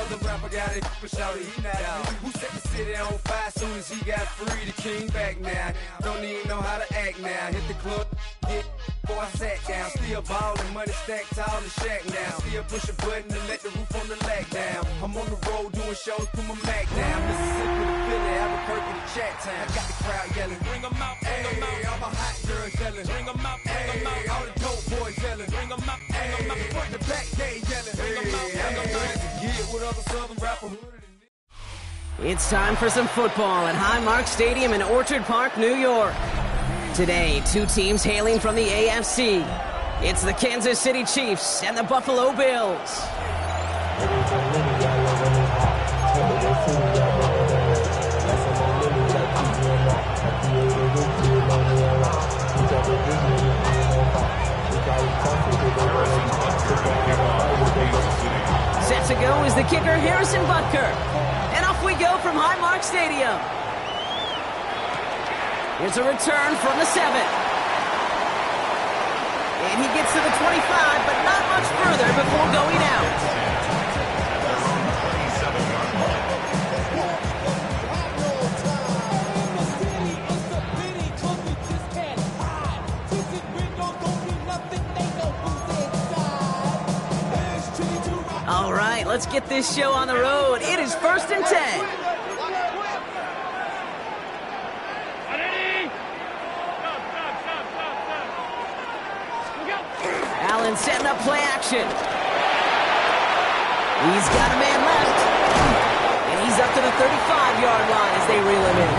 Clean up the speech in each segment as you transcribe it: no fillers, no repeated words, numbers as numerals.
southern rapper got it for shouty, he not out. Who set the city on fire soon as he got free? The king back now. Don't even know how to act now. Hit the club, get before I sat down. Still ballin', money stacked tall in the shack now. Still push a button to let the roof on the lag down. I'm on the road doing shows, put my Mac down. Mississippi to Philly, Albuquerque to Chat Town. I got the crowd yelling, bring 'em out, bring 'em out. All my hot girls yelling, bring 'em out, bring 'em out. All the dope boys yelling, bring 'em out, bring 'em out. Front to back, they yelling, bring 'em out, bring 'em out. Get with other southern rapper. It's time for some football at Highmark Stadium in Orchard Park, New York. Today, two teams hailing from the AFC. It's the Kansas City Chiefs and the Buffalo Bills. Set to go is the kicker, Harrison Butker. And off we go from Highmark Stadium. Here's a return from the 7. And he gets to the 25, but not much further before going out. All right, let's get this show on the road. It is 1st and 10. Allen setting up play action. He's got a man left. And he's up to the 35-yard line as they reel him in.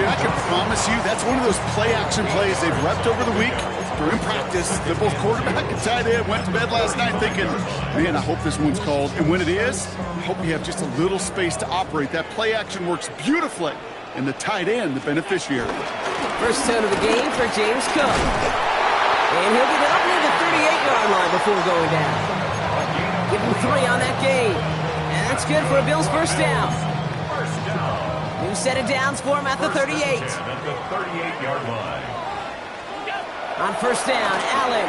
I can promise you that's one of those play-action plays they've repped over the week. During practice, the both quarterback and tight end went to bed last night thinking, man, I hope this one's called. And when it is, I hope we have just a little space to operate. That play-action works beautifully, and the tight end, the beneficiary. First down of the game for James Cook. And he'll get it up near the 38-yard line before going down. Give him 3 on that game. And that's good for a Bills first down. New set of downs for him at the 38. At the 38-yard line. On first down, Allen.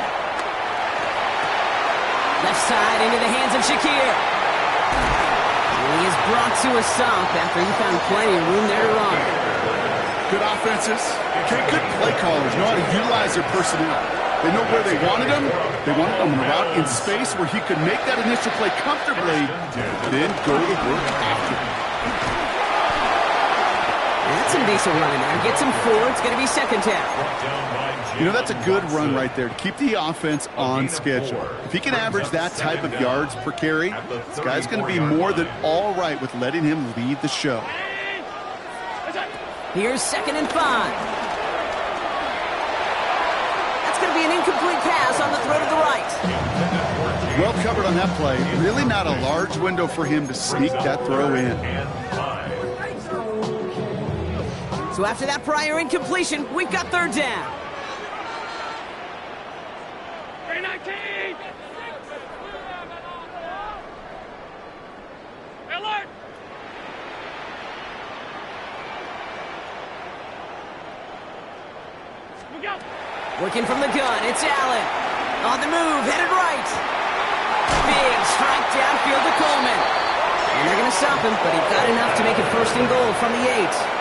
Left side into the hands of Shakir. He is brought to a stop after he found plenty of room there to run. Good offenses. Good play callers know how to utilize their personnel. They know where they wanted him. They wanted him on a route in space where he could make that initial play comfortably, then go to work after. That's some decent running there. Gets him 4. It's going to be second down. You know, that's a good run right there to keep the offense on schedule. If he can average that type of yards per carry, this guy's going to be more than all right with letting him lead the show. Here's 2nd and 5. That's going to be an incomplete pass on the throw to the right. Well covered on that play. Really not a large window for him to sneak that throw in. So after that prior incompletion, we've got 3rd down. Alert! Working from the gun, it's Allen. On the move, headed right. Big strike downfield to Coleman. And they're going to stop him, but he got enough to make it 1st and goal from the 8.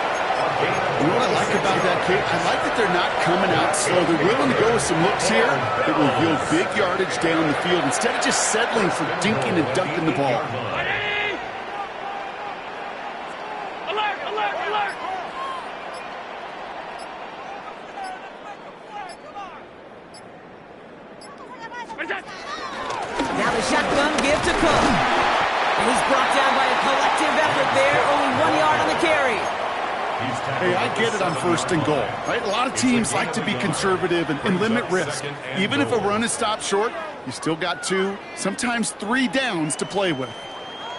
You know what I like about that, Kate? I like that they're not coming out slow. They're willing to go with some looks here that will yield big yardage down the field instead of just settling for dinking and dunking the ball. Alert! Alert! Alert! Now the shotgun give to Cook. And he's brought down by a collective effort there. Only 1 yard on the carry. Hey, I get it on 1st and goal, right? A lot of teams like to be conservative and limit risk. Even if a run is stopped short, you still got 2, sometimes 3 downs to play with.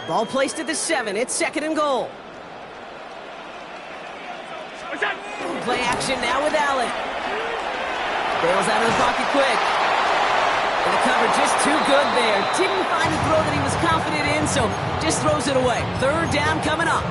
Ball placed at the 7. It's 2nd and goal. Play action now with Allen. Bails out of the pocket quick. And the cover just too good there. Didn't find the throw that he was confident in, so just throws it away. 3rd down coming up.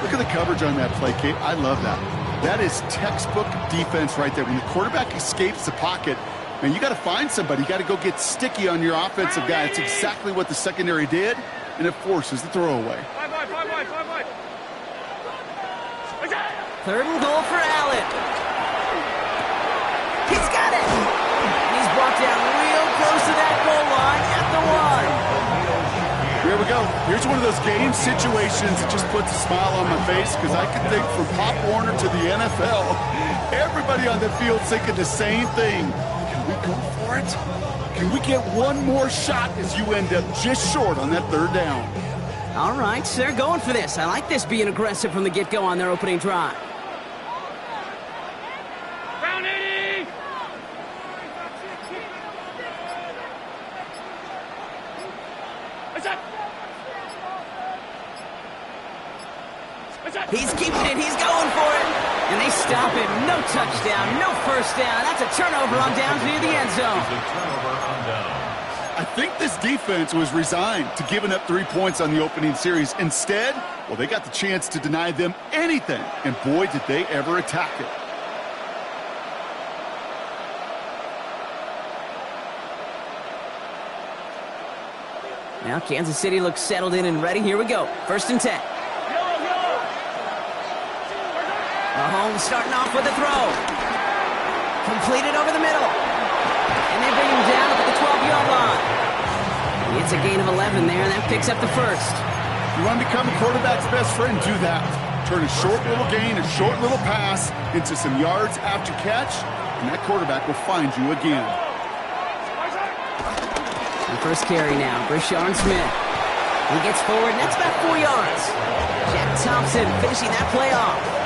Look at the coverage on that play, Kate. I love that. That is textbook defense right there. When the quarterback escapes the pocket, And you got to find somebody. You got to go get sticky on your offensive guy. It's exactly what the secondary did, and it forces the throwaway. 5 wide. Third and goal for Allen. He's got it. He's brought down real close to that goal line at the 1. Here we go. Here's one of those game situations that just puts a smile on my face because I can think from Pop Warner to the NFL. Everybody on the field thinking the same thing. Can we go for it? Can we get one more shot as you end up just short on that third down? All right, so they're going for this. I like this being aggressive from the get-go on their opening drive. Round 80. He's keeping it. He's going for it. And they stop him. No touchdown, no first down. That's a turnover on downs near the end zone. I think this defense was resigned to giving up 3 points on the opening series. Instead, well, they got the chance to deny them anything. And boy, did they ever attack it. Now Kansas City looks settled in and ready. Here we go. 1st and 10. Mahomes starting off with a throw. Completed over the middle. And they bring him down at the 12-yard line. It's a gain of 11 there, and that picks up the first. You want to become a quarterback's best friend, do that. Turn a short little gain, a short little pass into some yards after catch, and that quarterback will find you again. The first carry now, Brashard Smith. He gets forward, and that's about 4 yards. Jack Thompson finishing that play off.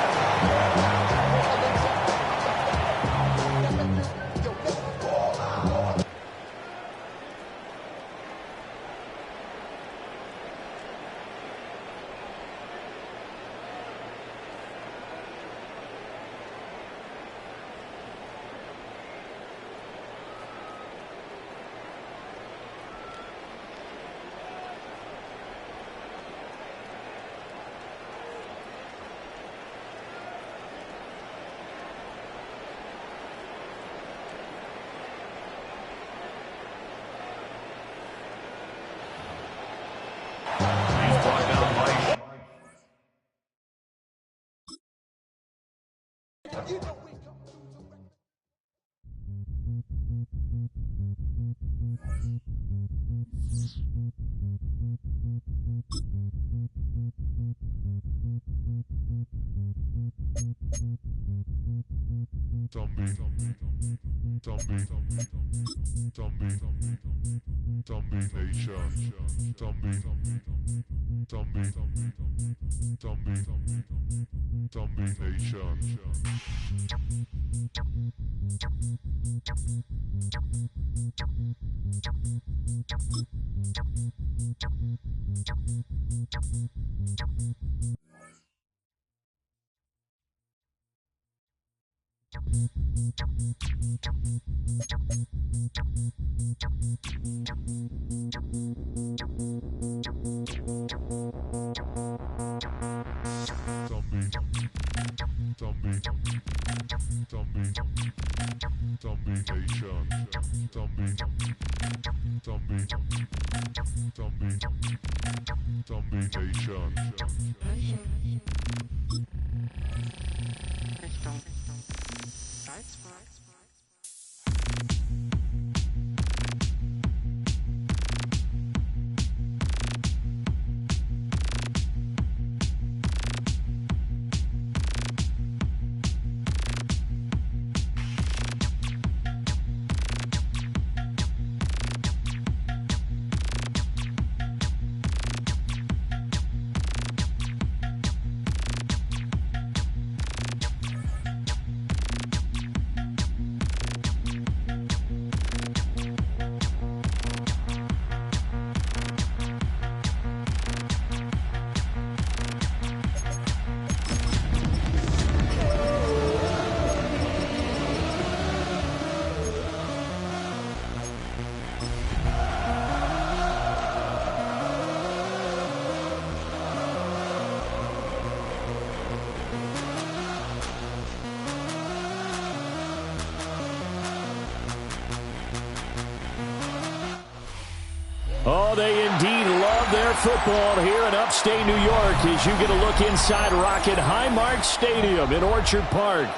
start football here in upstate New York as you get a look inside Rocket Highmark Stadium in Orchard Park.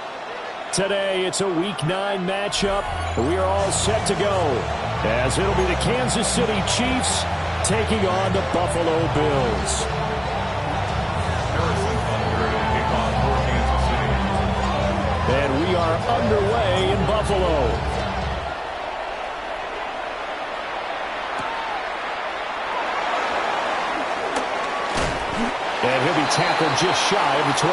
Today, it's a Week 9 matchup. We are all set to go as it'll be the Kansas City Chiefs taking on the Buffalo Bills. And we are underway in Buffalo. And he'll be tackled just shy of the 25.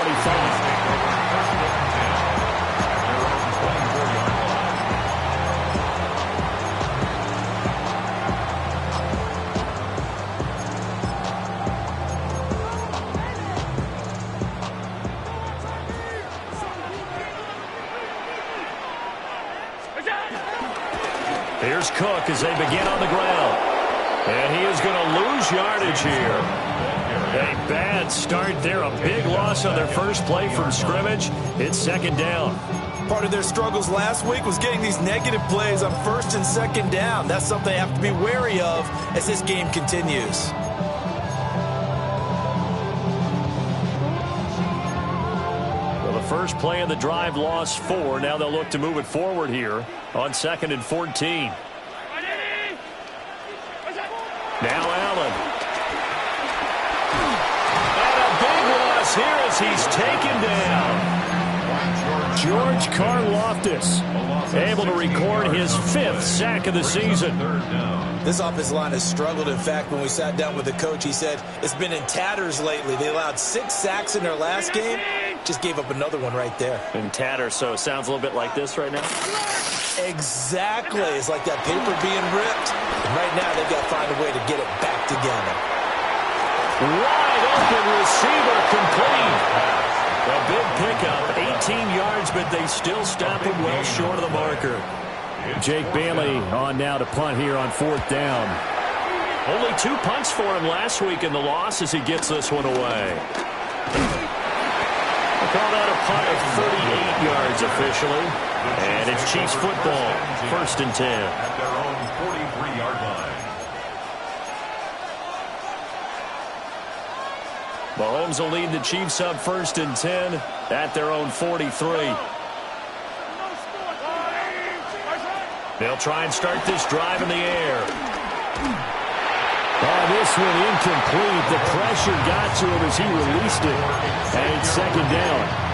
Here's Cook as they begin on the ground. And he is going to lose yardage here. A bad start there. A big loss on their first play from scrimmage. It's second down. Part of their struggles last week was getting these negative plays on first and second down. That's something they have to be wary of as this game continues. Well, the first play of the drive lost 4. Now they'll look to move it forward here on 2nd and 14. Now Allen. Here as he's taken down. George Karlaftis able to record his 5th sack of the season. This offensive line has struggled. In fact, when we sat down with the coach, he said it's been in tatters lately. They allowed 6 sacks in their last game. Just gave up another one right there. In tatters, so it sounds a little bit like this right now? Exactly. It's like that paper being ripped. And right now, they've got to find a way to get it back together. Wide open receiver complete. A big pickup, 18 yards, but they still stop him well short of the marker. Jake Bailey on now to punt here on 4th down. Only 2 punts for him last week in the loss as he gets this one away. We'll call that a punt of 38 yards officially. And it's Chiefs football, 1st and 10. At their own 43-yard line. Mahomes will lead the Chiefs up 1st and 10 at their own 43. They'll try and start this drive in the air. Oh, this one incomplete. The pressure got to him as he released it. And it's 2nd down.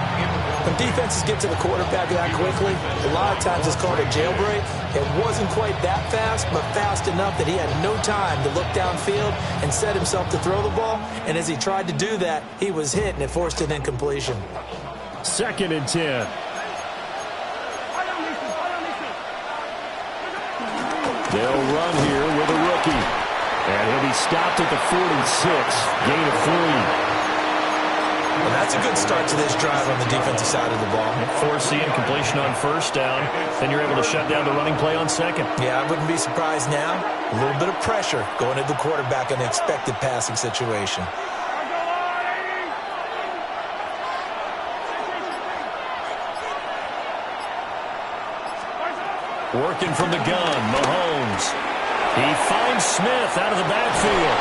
When defenses get to the quarterback that quickly, a lot of times it's called a jailbreak. It wasn't quite that fast, but fast enough that he had no time to look downfield and set himself to throw the ball. And as he tried to do that, he was hit, and it forced an incompletion. 2nd and 10. They'll run here with a rookie. And he'll be stopped at the 46. Gain of 3. And that's a good start to this drive on the defensive side of the ball. Force the incompletion on 1st down. Then you're able to shut down the running play on 2nd. Yeah, I wouldn't be surprised now. A little bit of pressure going at the quarterback in an expected passing situation. Working from the gun, Mahomes. He finds Smith out of the backfield.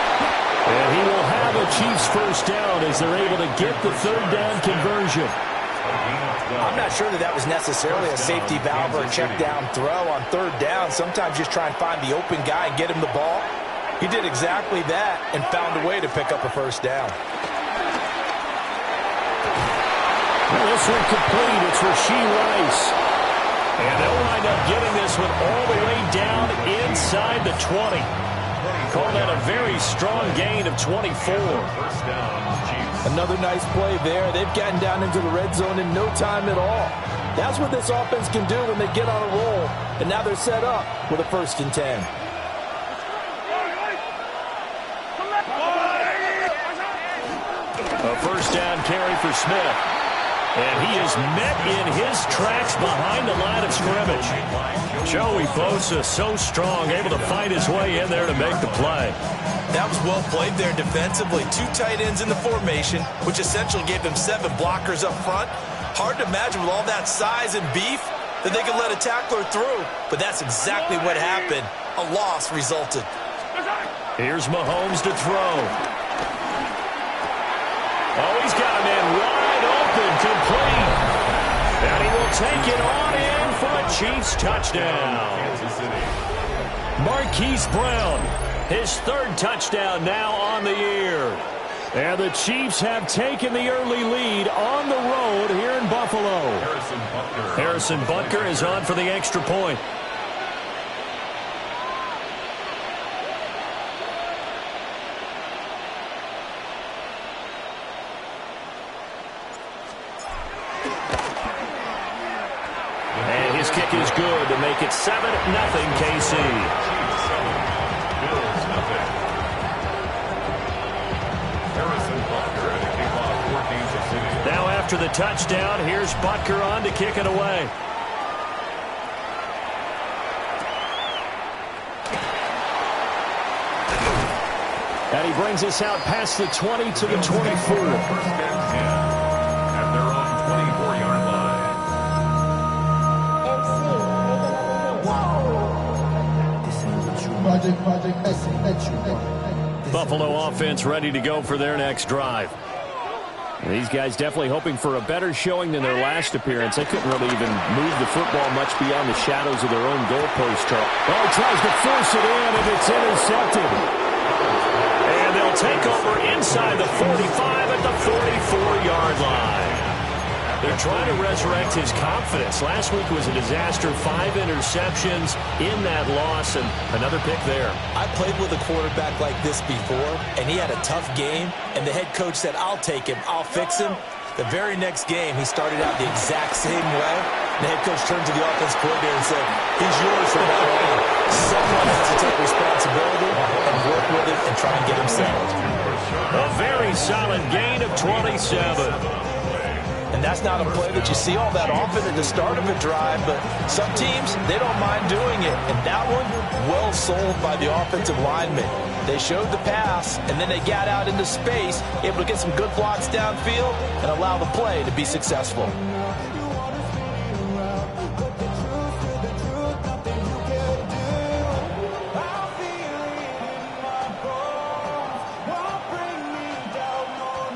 And he will have a Chiefs 1st down as they're able to get the 3rd down conversion. I'm not sure that was necessarily a safety valve or a check down throw on 3rd down. Sometimes just try and find the open guy and get him the ball. He did exactly that and found a way to pick up a 1st down. Well, this one complete. It's Rashee Rice. And they'll wind up getting this one all the way down inside the 20. Call that a very strong gain of 24. 1st down, Chiefs. Another nice play there. They've gotten down into the red zone in no time at all. That's what this offense can do when they get on a roll. And now they're set up with a 1st and 10. A 1st down carry for Smith. And he is met in his tracks behind the line of scrimmage. Joey Bosa so strong, able to fight his way in there to make the play. That was well played there defensively. 2 tight ends in the formation, which essentially gave them 7 blockers up front. Hard to imagine with all that size and beef that they could let a tackler through. But that's exactly what happened. A loss resulted. Here's Mahomes to throw. Oh, he's got a man wide open, complete. And he will take it on in for a Chiefs touchdown. Marquise Brown, his third touchdown now on the year. And the Chiefs have taken the early lead on the road here in Buffalo. Harrison Butker is on for the extra point. And his kick is good to make it 7-0 KC. Now after the touchdown, here's Butker on to kick it away. And he brings us out past the 20 to the 24. At their own 24-yard line. Buffalo offense ready to go for their next drive. These guys definitely hoping for a better showing than their last appearance. They couldn't really even move the football much beyond the shadows of their own goalpost. Oh, tries to force it in, and it's intercepted. And they'll take over inside the 45 at the 44-yard line. They're trying to resurrect his confidence. Last week was a disaster. 5 interceptions in that loss, and another pick there. I played with a quarterback like this before, and he had a tough game, and the head coach said, I'll take him, I'll fix him. The very next game, he started out the exact same way. The head coach turned to the offense coordinator and said, he's yours from now on. Someone has to take responsibility and work with him and try and get him settled. A very solid gain of 27. And that's not a play that you see all that often at the start of a drive, but some teams, they don't mind doing it. And that one, well sold by the offensive lineman. They showed the pass, and then they got out into space, able to get some good blocks downfield and allow the play to be successful.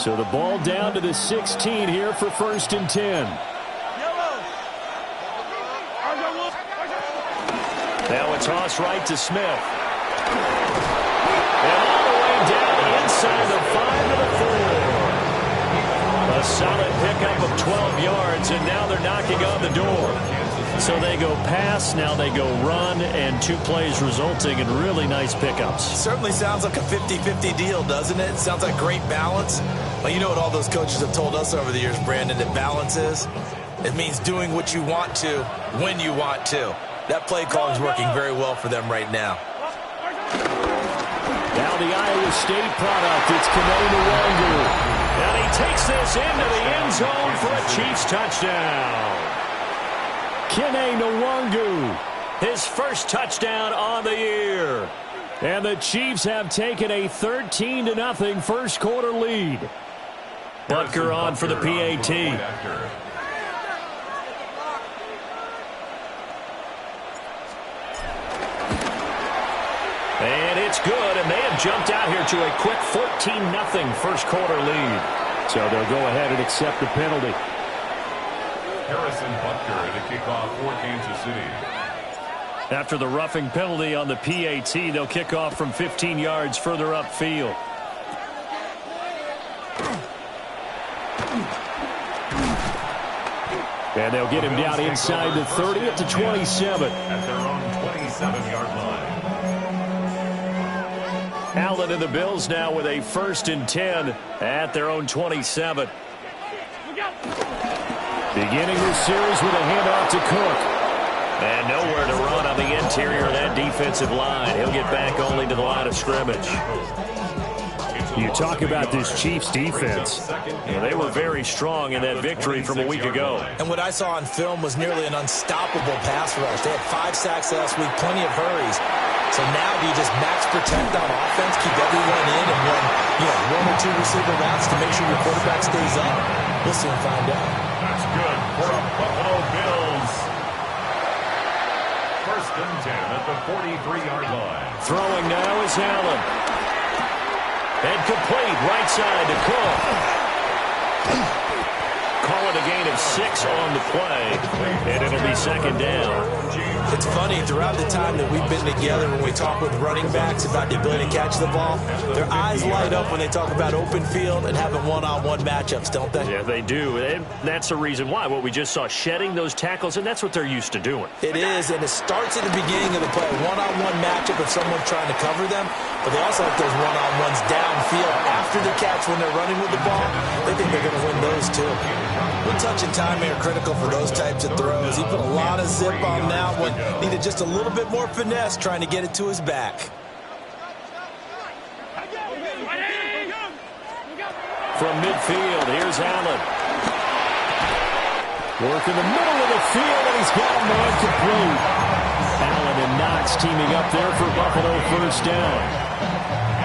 So the ball down to the 16 here for 1st and 10. Now a toss right to Smith. And all the way down inside the 5 to the 4. A solid pickup of 12 yards, and now they're knocking on the door. So they go pass, now they go run, and 2 plays resulting in really nice pickups. Certainly sounds like a 50-50 deal, doesn't it? Sounds like great balance. Well, you know what all those coaches have told us over the years, Brandon, that balance is? It means doing what you want to, when you want to. That play calling is working very well for them right now. Now the Iowa State product, it's Ggml. And he takes this into the end zone for a Chiefs touchdown. Ggml, his first touchdown on the year. And the Chiefs have taken a 13-0 first quarter lead. Butker on for the PAT. And it's good, and they have jumped out here to a quick 14-0 first quarter lead. So they'll go ahead and accept the penalty. Harrison Butker to kick off for Kansas City. After the roughing penalty on the PAT, they'll kick off from 15 yards further upfield. And they'll get him down inside the 30 at the 27. At their own 27-yard line. Allen and the Bills now with a 1st and 10 at their own 27. Beginning this series with a handoff to Cook. And nowhere to run on the interior of that defensive line. He'll get back only to the line of scrimmage. You talk about this Chiefs defense. They were very strong in that victory from a week ago. And what I saw on film was nearly an unstoppable pass rush. They had 5 sacks last week, plenty of hurries. So now do you just max protect on offense, keep everyone in, and run 1 or 2 receiver routes to make sure your quarterback stays up? We'll soon find out. That's good for a Buffalo Bills. 1st and 10 at the 43-yard line. Throwing now is Allen. And complete right side to Cook. Call it a gain of 6 on the play, and it'll be second down. It's funny, throughout the time that we've been together, when we talk with running backs about the ability to catch the ball, their eyes light up when they talk about open field and having one-on-one matchups, don't they? Yeah, they do. And that's the reason why. What we just saw, shedding those tackles, and that's what they're used to doing. It is, and it starts at the beginning of the play. One-on-one matchup if someone's trying to cover them, but they also like those one-on-ones downfield after the catch when they're running with the ball. They think they're going to win those, too. One touch and timing are critical for those types of throws. He put a lot of zip on that one. Needed just a little bit more finesse trying to get it to his back. From midfield, here's Allen. Working the middle of the field, and he's got a man complete. Allen and Knox teaming up there for Buffalo first down.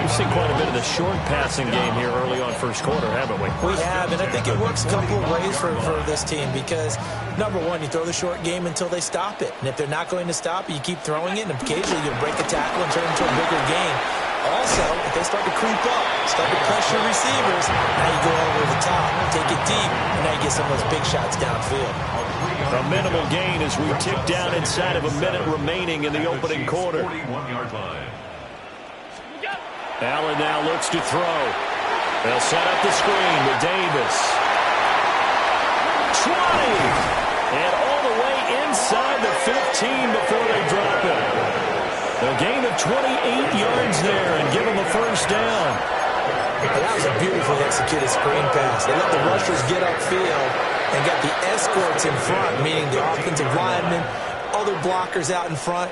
We've seen quite a bit of the short passing game here early on first quarter, haven't we? We have, and I think it works a couple of ways for this team because, number one, you throw the short game until they stop it. And if they're not going to stop it, you keep throwing it, and occasionally you'll break a tackle and turn it into a bigger game. Also, if they start to creep up, start to pressure receivers, now you go over the top, take it deep, and now you get some of those big shots downfield. A minimal gain as we tick down inside of a minute remaining in the opening quarter. 41-yard line. Allen now looks to throw. They'll set up the screen with Davis. 20! And all the way inside the 15 before they drop it. A gain of 28 yards there and give them a first down. And that was a beautifully executed screen pass. They let the rushers get upfield and got the escorts in front, meaning the offensive linemen, other blockers out in front.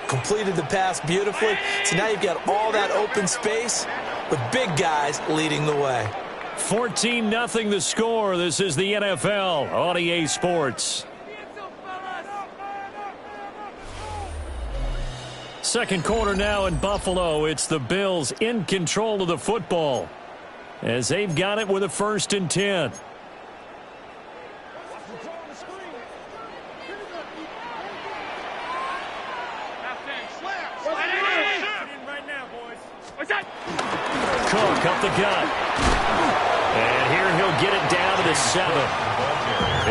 Completed the pass beautifully. So now you've got all that open space with big guys leading the way. 14-0 the score. This is the NFL on EA Sports. Second quarter now in Buffalo. It's the Bills in control of the football as they've got it with a 1st and 10. Cook up the gut. And here he'll get it down to the 7.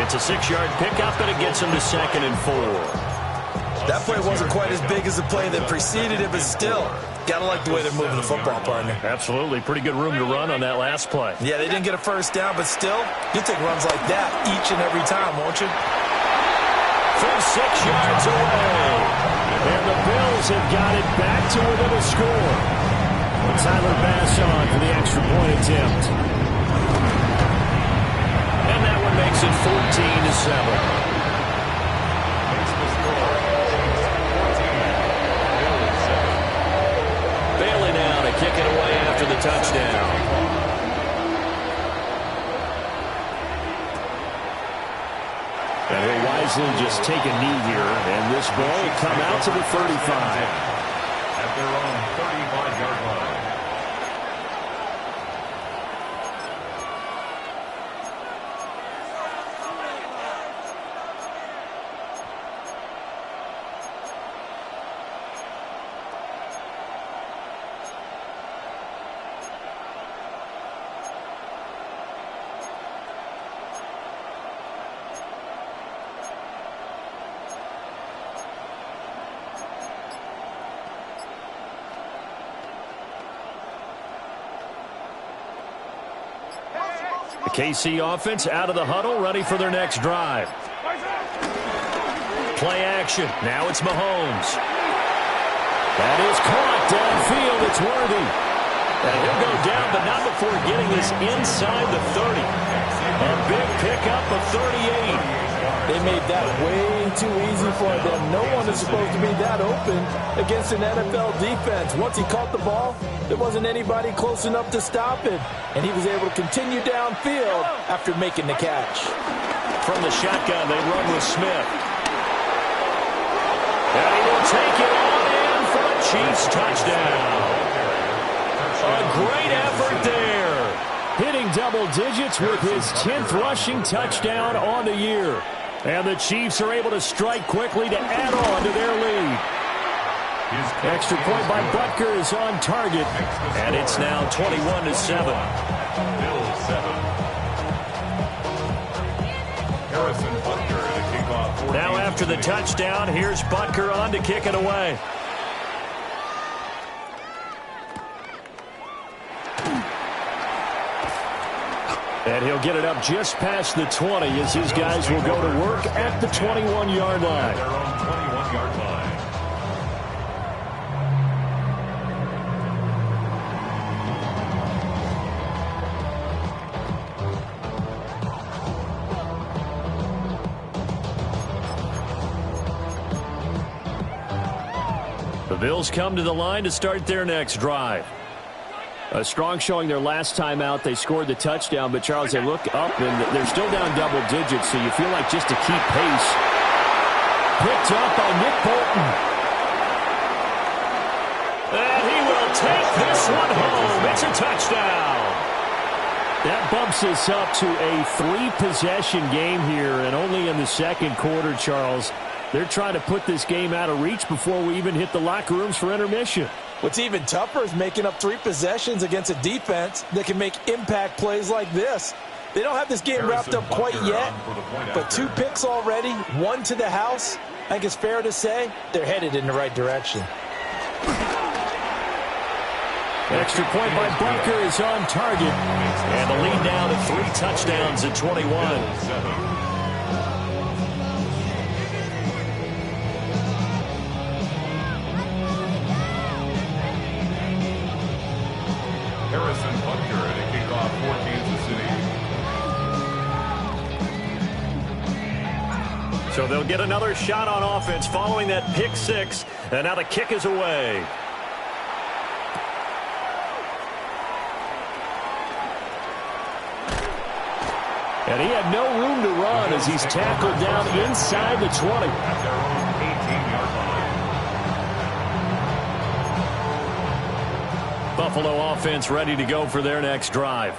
It's a 6-yard pickup, and it gets him to 2nd and 4. That play wasn't quite as big as the play that preceded it, but still, gotta like the way they're moving the football, partner. Absolutely. Pretty good room to run on that last play. Yeah, they didn't get a first down, but still, you'll take runs like that each and every time, won't you? From 6 yards away. And the Bills have got it back to within a score. Tyler Bass on for the extra point attempt. And that one makes it 14-7. Bailey now to kick it away after the touchdown. And he'll wisely just take a knee here, and this ball will come out to the 35. At their own 35-yard line. The KC offense out of the huddle, ready for their next drive. Play action. Now it's Mahomes. That is caught downfield. It's Worthy. And he'll go down, but not before getting this inside the 30. A big pickup of 38. They made that way too easy for them. No one is supposed to be that open against an NFL defense. Once he caught the ball, there wasn't anybody close enough to stop it. And he was able to continue downfield after making the catch. From the shotgun, they run with Smith. And he will take it on in for a Chiefs touchdown. A great effort there. Hitting double digits with his 10th rushing touchdown on the year. And the Chiefs are able to strike quickly to add on to their lead. Extra point by Butker is on target. And it's now 21-7. Bills 7. Harrison Butker to kick off. Now after the touchdown, here's Butker on to kick it away. And he'll get it up just past the 20 as his guys will go to work at the 21-yard line. Their own 21-yard line. The Bills come to the line to start their next drive. A strong showing their last time out. They scored the touchdown, but Charles, they look up and they're still down double digits, so you feel like just to keep pace. Picked up by Nick Bolton. And he will take this one home. It's a touchdown. That bumps us up to a 3-possession game here, and only in the second quarter, Charles. They're trying to put this game out of reach before we even hit the locker rooms for intermission. What's even tougher is making up 3 possessions against a defense that can make impact plays like this. They don't have this game wrapped up quite yet, but 2 picks already, 1 to the house. I think it's fair to say they're headed in the right direction. Extra point by Butker is on target. And the lead now to 3 touchdowns at 21. Harrison Butker to kick off for Kansas City. So they'll get another shot on offense following that pick 6. And now the kick is away. And he had no room to run as he's tackled down inside the 20. At their own 18-yard line. Buffalo offense ready to go for their next drive.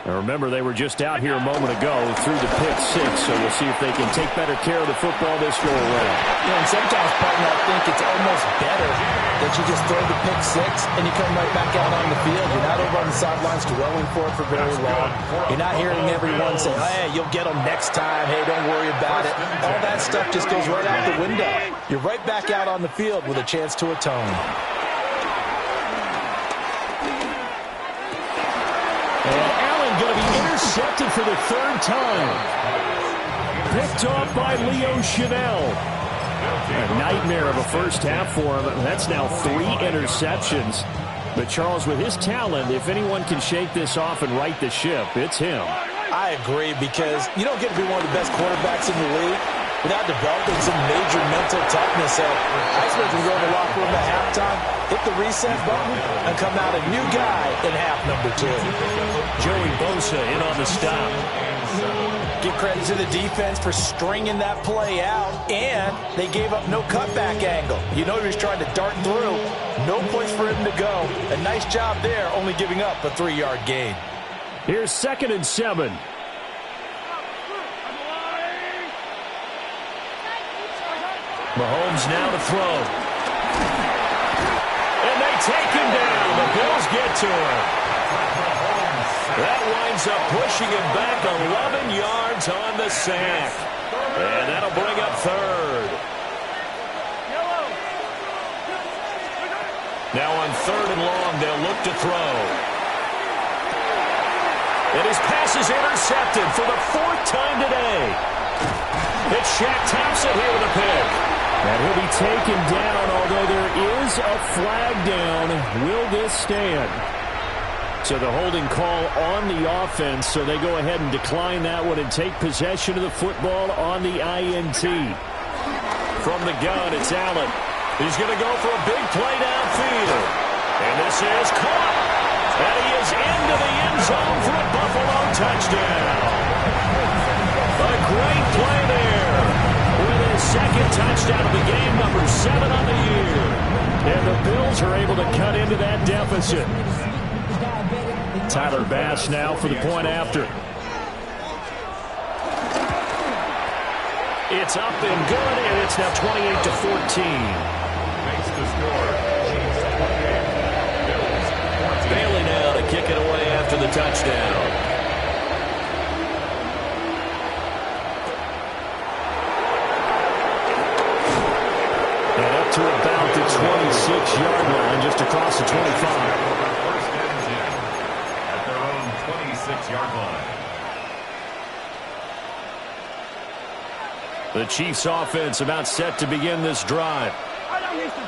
Now remember, they were just out here a moment ago through the pick 6, so we'll see if they can take better care of the football this go around. Yeah, and sometimes, partner, I think it's almost better that you just throw the pick 6 and you come right back out on the field. You're not over on the sidelines dwelling for it for very long. You're not hearing everyone say, hey, you'll get them next time. Hey, don't worry about it. All that stuff just goes right out the window. You're right back out on the field with a chance to atone. Going to be intercepted for the 3rd time. Picked off by Leo Chanel. A nightmare of a first half for him. That's now 3 interceptions. But Charles, with his talent, if anyone can shake this off and right the ship, it's him. I agree, because you don't get to be one of the best quarterbacks in the league without developing some major mental toughness. I expect him to go in the locker room at halftime, hit the reset button, and come out a new guy in half number 2. Joey Bosa in on the stop. Give credit to the defense for stringing that play out, and they gave up no cutback angle. You know he was trying to dart through. No place for him to go. A nice job there, only giving up a 3-yard gain. Here's 2nd and 7. Mahomes now to throw. And they take him down. The Bills get to him. That winds up pushing him back 11 yards on the sack. And that'll bring up 3rd. Now on 3rd and long, they'll look to throw. And his pass is intercepted for the 4th time today. It's Shaq Thompson here with a pick. And he'll be taken down, although there is a flag down. Will this stand? So the holding call on the offense, so they go ahead and decline that one and take possession of the football on the INT. From the gun, it's Allen. He's going to go for a big play downfield. And this is caught. And he is into the end zone for a Buffalo touchdown. A great play there. With his 2nd touchdown of the game, number 7 on the year. And the Bills are able to cut into that deficit. Tyler Bass now for the point after. It's up and good, and it's now 28-14. Makes the score. Bailey now to kick it away after the touchdown. And up to about the 26-yard line, just across the 25. First and 10 at their own 26-yard line. The Chiefs offense about set to begin this drive.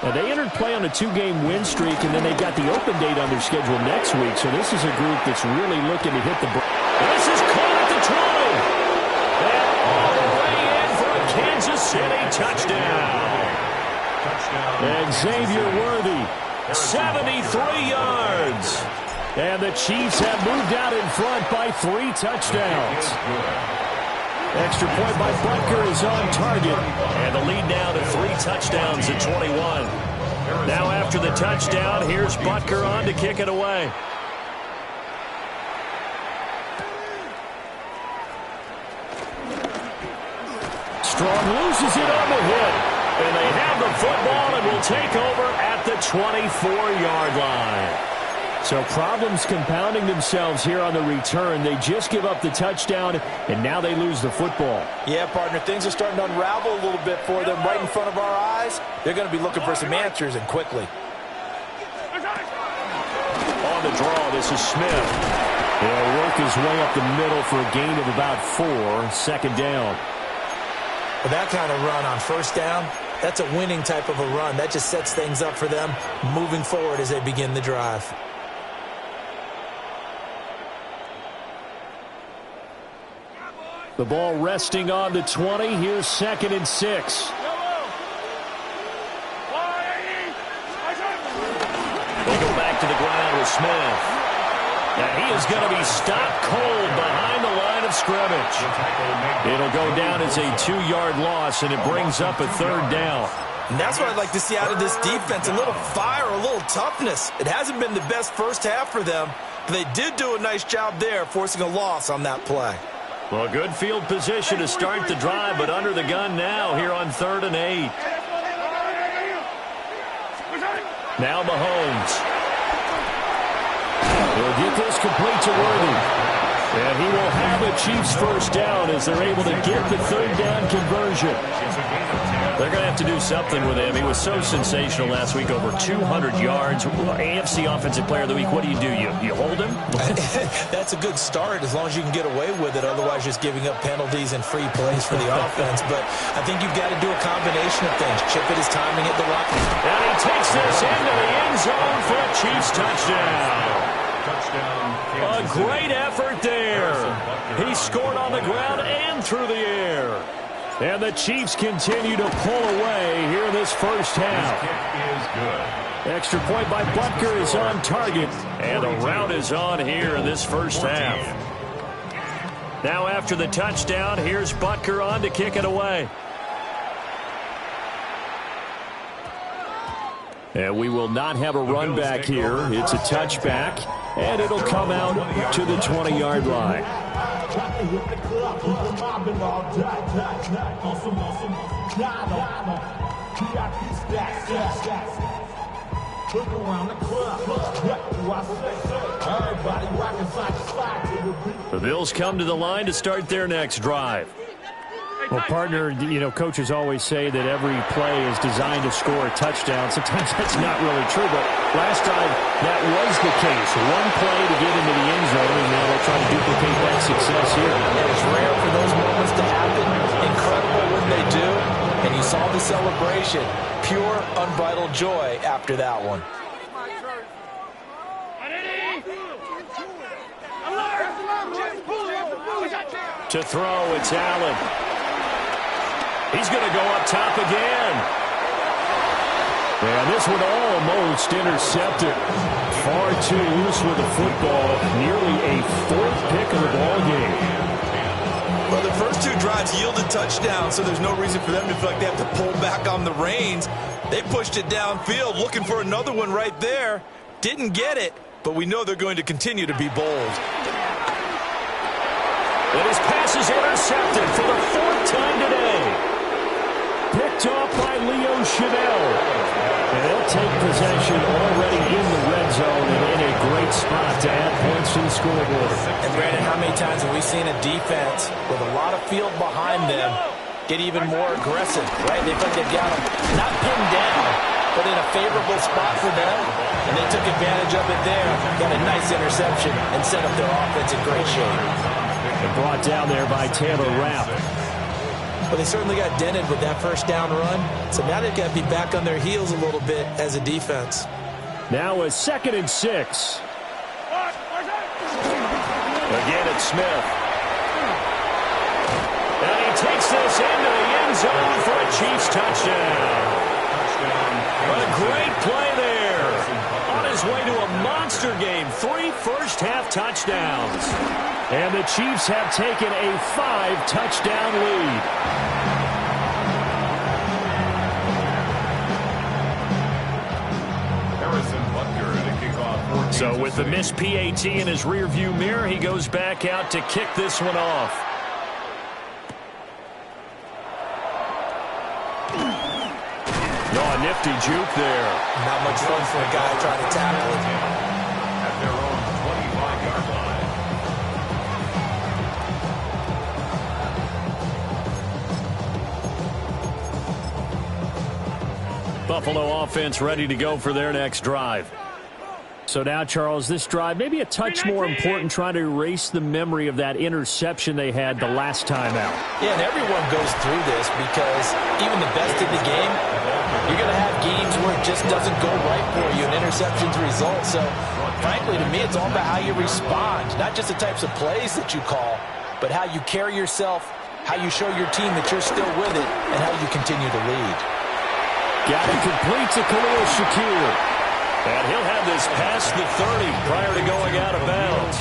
Now, they entered play on a 2-game win streak, and then they've got the open date on their schedule next week. So this is a group that's really looking to hit the break. This is caught at the 20. And all the way in for a Kansas City touchdown. And Xavier Worthy, 73 yards. And the Chiefs have moved out in front by 3 touchdowns. Extra point by Butker is on target. And the lead now to 3 touchdowns at 21. Now after the touchdown, here's Butker on to kick it away. Strong loses it on the hit. And they have the football and will take over at the 24-yard line. So problems compounding themselves here on the return. They just give up the touchdown, and now they lose the football. Yeah, partner, things are starting to unravel a little bit for them right in front of our eyes. They're going to be looking for some answers, and quickly. On the draw, this is Smith. He'll work his way up the middle for a gain of about 4, second down. With that kind of run on first down, that's a winning type of a run. That just sets things up for them moving forward as they begin the drive. The ball resting on the 20. Here's 2nd and 6. They go back to the ground with Smith. And he is going to be stopped cold behind the line of scrimmage. It'll go down as a 2-yard loss, and it brings up a 3rd down. And that's what I'd like to see out of this defense, a little fire, a little toughness. It hasn't been the best first half for them, but they did do a nice job there, forcing a loss on that play. Well, good field position to start the drive, but under the gun now here on 3rd and 8. Now Mahomes. He'll get this complete to Worthy. And he will have a Chiefs first down as they're able to get the 3rd down conversion. They're going to have to do something with him. He was so sensational last week, over 200 yards. AFC Offensive Player of the Week, what do? You hold him? That's a good start as long as you can get away with it. Otherwise, just giving up penalties and free plays for the offense. But I think you've got to do a combination of things. Chip it is timing it the right. And he takes this into the end zone for a Chiefs touchdown. A great effort there. He scored on the ground and through the air. And the Chiefs continue to pull away here in this first half. Extra point by Butker is on target. And the route is on here in this first half. Now after the touchdown, here's Butker on to kick it away. And we will not have a run back here. It's a touchback, and it'll come out to the 20-yard line. The Bills come to the line to start their next drive. Well, partner, coaches always say that every play is designed to score a touchdown. Sometimes that's not really true, but last time that was the case. One play to get into the end zone, and now they'll try to duplicate that success here. It's rare for those moments to happen. Incredible when they do. And you saw the celebration. Pure, unbridled joy after that one. To throw, it's Allen. He's going to go up top again. And this one almost intercepted. Far too loose with the football. Nearly a 4th pick of the ball game. Well, the first 2 drives yielded touchdowns, so there's no reason for them to feel like they have to pull back on the reins. They pushed it downfield, looking for another one right there. Didn't get it, but we know they're going to continue to be bold. And his pass is intercepted for the 4th time today. Picked off by Leo Chanel. And they'll take possession already in the red zone and in a great spot to add points to the scoreboard. And Brandon, how many times have we seen a defense with a lot of field behind them get even more aggressive, right? They feel like they've got them not pinned down, but in a favorable spot for them. And they took advantage of it there. Got a nice interception and set up their offense in great shape. And brought down there by Taylor Rapp. Well, they certainly got dented with that first down run. So now they've got to be back on their heels a little bit as a defense. Now a 2nd and 6. Again, it's Smith. And he takes this into the end zone for a Chiefs touchdown. A great play there. On his way to a monster game. 3 first-half touchdowns. And the Chiefs have taken a 5-touchdown lead. So with the missed PAT in his rearview mirror, he goes back out to kick this one off. Oh, a nifty juke there. Not much fun for a guy trying to tackle him. At their own 25-yard line. Buffalo offense ready to go for their next drive. So now, Charles, this drive maybe a touch more important, trying to erase the memory of that interception they had the last time out. Yeah, and everyone goes through this because even the best in the game, you're going to have games where it just doesn't go right for you, and interceptions result. So, frankly, to me, it's all about how you respond, not just the types of plays that you call, but how you carry yourself, how you show your team that you're still with it, and how you continue to lead. Got it complete to Khalil Shakir. And he'll have this past the 30 prior to going out of bounds.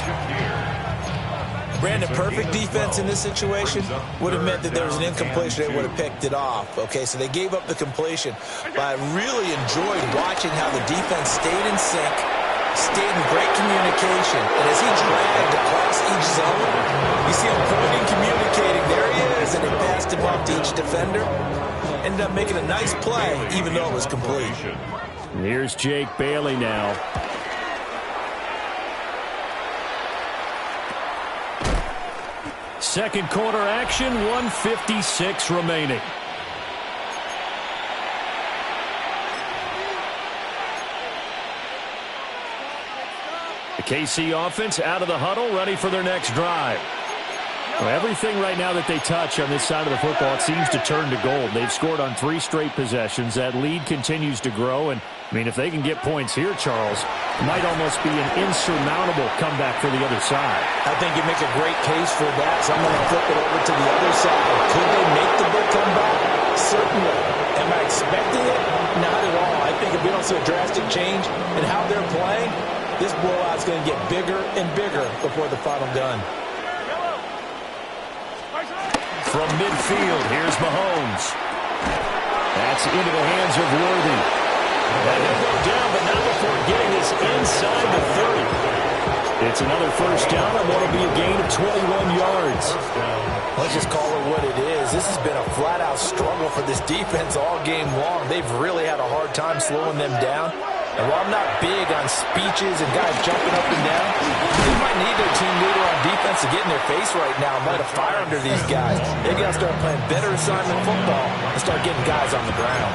Brandon, perfect defense in this situation would have meant that there was an incompletion. They would have picked it off. Okay, so they gave up the completion. But I really enjoyed watching how the defense stayed in sync, stayed in great communication. And as he dragged across each zone, you see him pointing, communicating. There he is, and they passed him off to each defender. Ended up making a nice play, even though it was complete. Here's Jake Bailey now. Second quarter action, 1:56 remaining. The KC offense out of the huddle, ready for their next drive. Well, everything right now that they touch on this side of the football, it seems to turn to gold. They've scored on 3 straight possessions. That lead continues to grow. And, I mean, if they can get points here, Charles, it might almost be an insurmountable comeback for the other side. I think you make a great case for that. So I'm going to flip it over to the other side. Could they make the big comeback? Certainly. Am I expecting it? Not at all. I think if we don't see a drastic change in how they're playing, this blowout's going to get bigger and bigger before the final gun. From midfield, here's Mahomes. That's into the hands of Worthy. And he'll go down, but not before getting this inside the 30. It's another first down, and what'll be a gain of 21 yards. Let's just call it what it is. This has been a flat-out struggle for this defense all game long. They've really had a hard time slowing them down. And while I'm not big on speeches and guys jumping up and down, they might need their team leader on defense to get in their face right now and light a fire under these guys. They got to start playing better assignment football and start getting guys on the ground.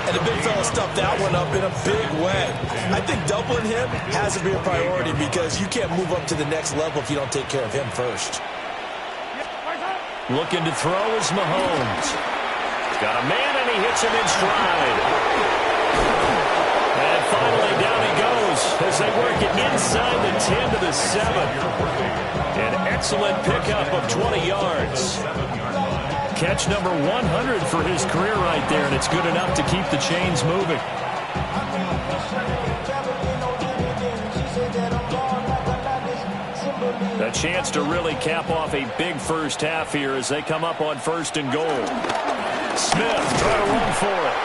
And the big fella stuffed that one up in a big way. I think doubling him has to be a priority because you can't move up to the next level if you don't take care of him first. Looking to throw is Mahomes. Got a man, and he hits him in stride. And finally, down he goes as they work it inside the 10 to the 7. An excellent pickup of 20 yards. Catch number 100 for his career right there, and it's good enough to keep the chains moving. A chance to really cap off a big first half here as they come up on 1st and goal. Smith trying to run for it.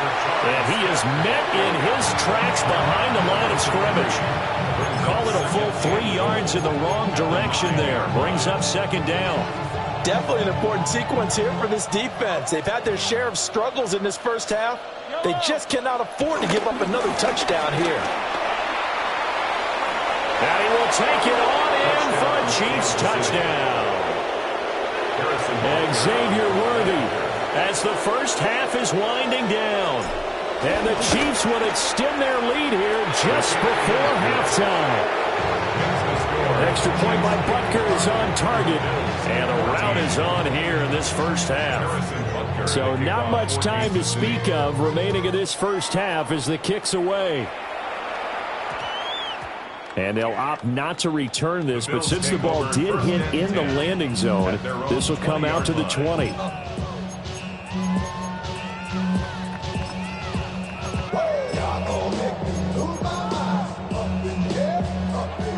And he is met in his tracks behind the line of scrimmage. Call it a full 3 yards in the wrong direction there. Brings up 2nd down. Definitely an important sequence here for this defense. They've had their share of struggles in this first half. They just cannot afford to give up another touchdown here. And he will take it on in for a Chiefs touchdown. Xavier Worthy as the first half is winding down. And the Chiefs would extend their lead here just before halftime. Extra point by Butker is on target. And a rout is on here in this first half. So not much time to speak of remaining in this first half as the kick's away. And they'll opt not to return this, but since the ball did hit in the landing zone, this will come out to the 20.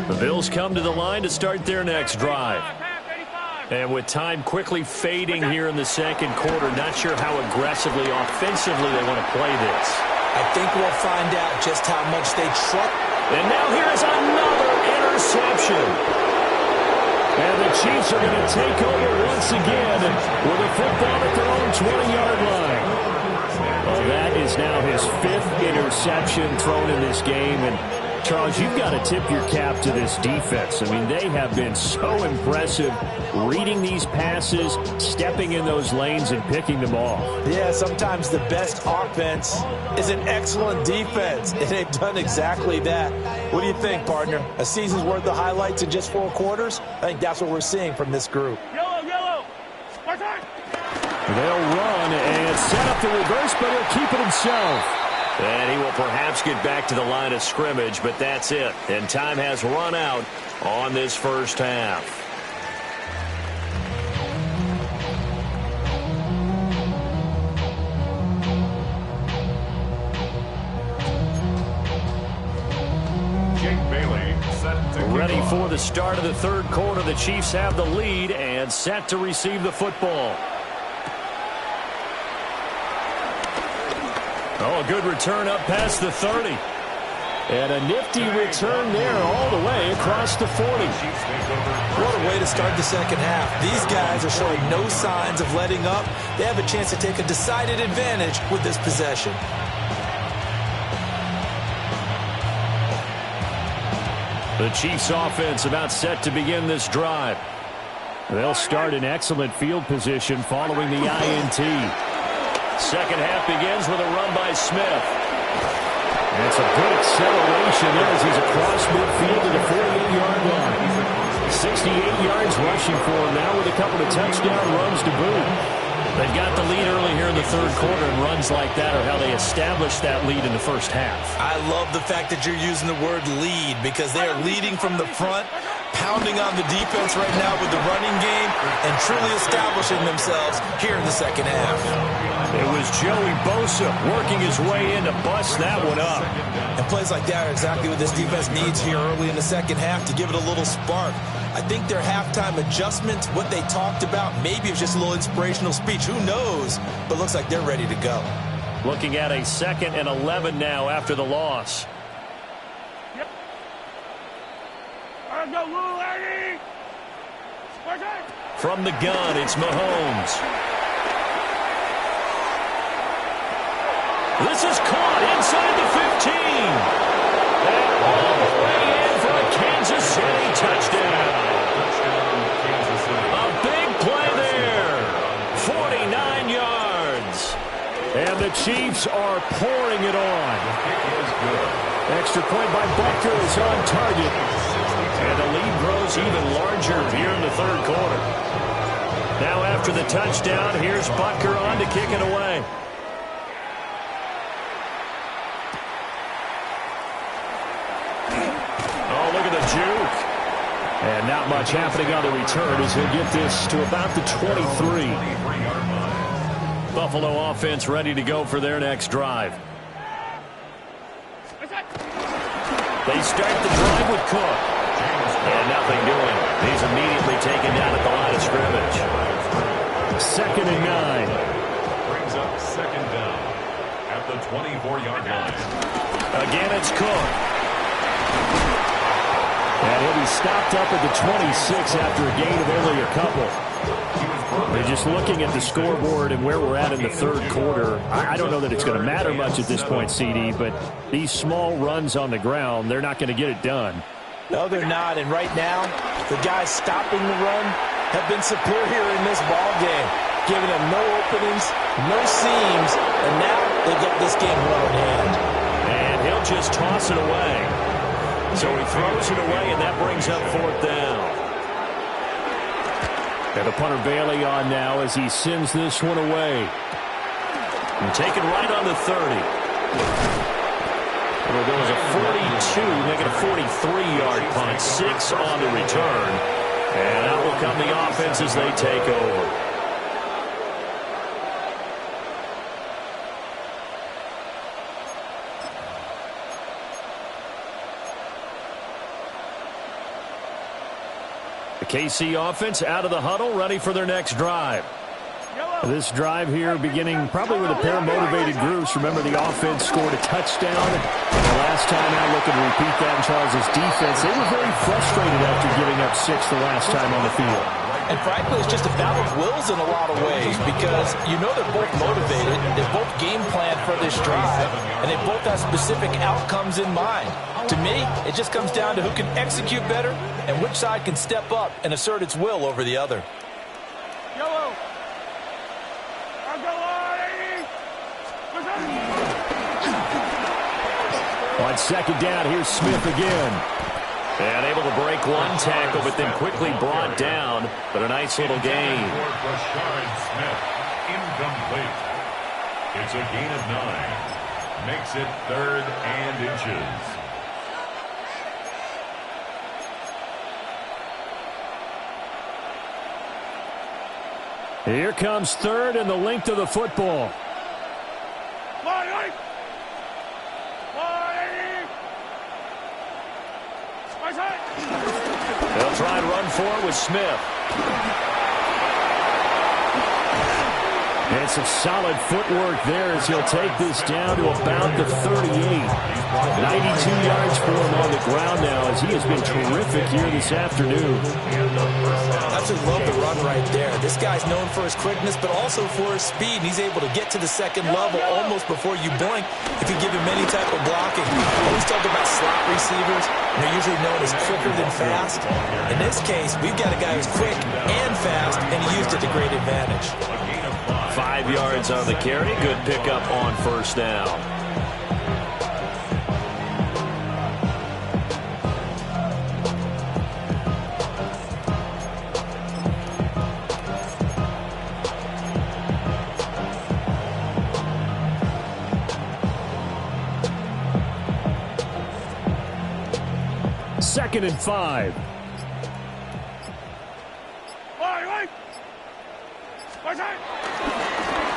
The Bills come to the line to start their next drive. And with time quickly fading here in the second quarter, not sure how aggressively, offensively they want to play this. I think we'll find out just how much they trust. And now here is another interception. And the Chiefs are going to take over once again with a football at their own 20-yard line. Well, that is now his 5th interception thrown in this game. And Charles, you've got to tip your cap to this defense. I mean, they have been so impressive reading these passes, stepping in those lanes, and picking them off. Yeah, sometimes the best offense is an excellent defense, and they've done exactly that. What do you think, partner? A season's worth of highlights in just 4 quarters? I think that's what we're seeing from this group. Yellow. They'll run and set up the reverse, but he'll keep it himself. And he will perhaps get back to the line of scrimmage, but that's it. And time has run out on this first half. Ready for the start of the third quarter. The Chiefs have the lead and set to receive the football. Oh, a good return up past the 30. And a nifty return there all the way across the 40. What a way to start the second half. These guys are showing no signs of letting up. They have a chance to take a decided advantage with this possession. The Chiefs offense about set to begin this drive. They'll start in excellent field position following the INT. Second half begins with a run by Smith. That's a good acceleration as he's across midfield to the 48-yard line. 68 yards rushing for him now with a couple of touchdown runs to boot. They've got the lead early here in the third quarter, and runs like that are how they established that lead in the first half. I love the fact that you're using the word lead because they are leading from the front, pounding on the defense right now with the running game, and truly establishing themselves here in the second half. It was Joey Bosa working his way in to bust that one up. And plays like that are exactly what this defense needs here early in the second half to give it a little spark. I think their halftime adjustment, what they talked about, maybe it was just a little inspirational speech. Who knows? But looks like they're ready to go. Looking at a 2nd and 11 now after the loss. Yep. Let's go, little lady. From the gun, it's Mahomes. This is caught inside the 15. And all the way in for a Kansas City touchdown. A big play there. 49 yards. And the Chiefs are pouring it on. Extra point by Butker is on target. And the lead grows even larger here in the third quarter. Now after the touchdown, here's Butker on to kick it away. Oh, look at the juke. And not much happening on the return as he'll get this to about the 23. Buffalo offense ready to go for their next drive. They start the drive with Cook. And nothing doing. He's immediately taken down at the line of scrimmage. 2nd and 9. Brings up 2nd down at the 24-yard line. Again, it's Cook. And he'll be stopped up at the 26 after a gain of only a couple. Just looking at the scoreboard and where we're at in the third quarter, I don't know that it's going to matter much at this point, CD, but these small runs on the ground, they're not going to get it done. No, they're not. And right now, the guys stopping the run have been superior in this ball game, giving them no openings, no seams, and now they've got this game well in hand. And he'll just toss it away. So he throws it away, and that brings up fourth down. And the punter Bailey on now as he sends this one away. And taken right on the 30. It'll go as a 42, making a 43-yard punt. 6 on the return. And out will come the offense as they take over. KC offense out of the huddle, ready for their next drive. This drive here beginning probably with a pair of motivated groups. Remember, the offense scored a touchdown. And the last time out, looking to repeat that in Charles' defense, they were very frustrated after giving up 6 the last time on the field. And frankly, it's just a battle of wills in a lot of ways because you know they're both motivated, they both game plan for this drive, and they both have specific outcomes in mind. To me, it just comes down to who can execute better and which side can step up and assert its will over the other. Yellow. On second down, here's Smith again. And able to break one tackle, but then quickly brought down. But a nice little gain. Smith, incomplete. It's a gain of 9. Makes it 3rd and inches. Here comes 3rd and the length of the football. They'll try and run for it with Smith. And some solid footwork there as he'll take this down to about the 38. 92 yards for him on the ground now as he has been terrific here this afternoon. Absolutely love the run right there. This guy's known for his quickness, but also for his speed. He's able to get to the second level almost before you blink if you give him any type of blocking. Always talk about slot receivers. They're usually known as quicker than fast. In this case, we've got a guy who's quick and fast, and he used it to great advantage. 5 yards on the carry. Good pickup on first down. Second and 5.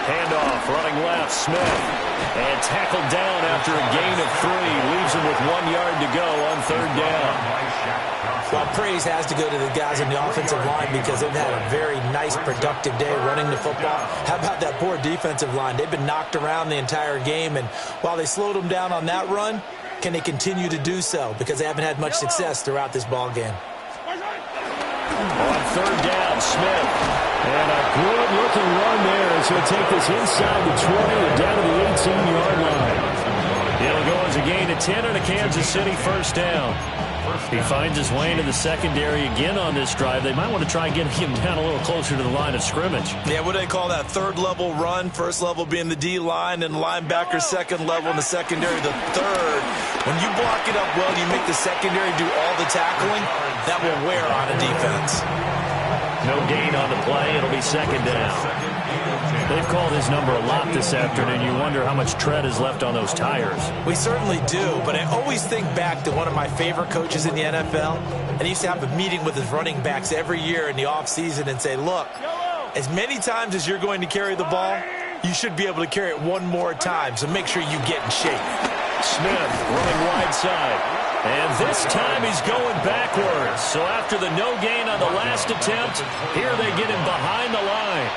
Handoff, running left, Smith. And tackled down after a gain of 3. Leaves him with 1 yard to go on third down. Well, praise has to go to the guys in the offensive line because they've had a very nice, productive day running the football. How about that poor defensive line? They've been knocked around the entire game, and while they slowed them down on that run, can they continue to do so? Because they haven't had much success throughout this ball game. On third down, Smith. And a good-looking run there as he'll take this inside the 20 and down to the 18-yard line. It'll go as a gain of 10 and a Kansas City first down. He finds his way into the secondary again on this drive. They might want to try getting him down a little closer to the line of scrimmage. Yeah, what do they call that? Third level run. First level being the D-line and linebacker. Second level in the secondary, the third. When you block it up well and you make the secondary do all the tackling, that will wear on a defense. No gain on the play. It'll be second down. They've called his number a lot this afternoon. You wonder how much tread is left on those tires. We certainly do, but I always think back to one of my favorite coaches in the NFL, and he used to have a meeting with his running backs every year in the offseason and say, look, as many times as you're going to carry the ball, you should be able to carry it one more time, so make sure you get in shape. Smith running wide side. And this time he's going backwards. So after the no gain on the last attempt, here they get him behind the line.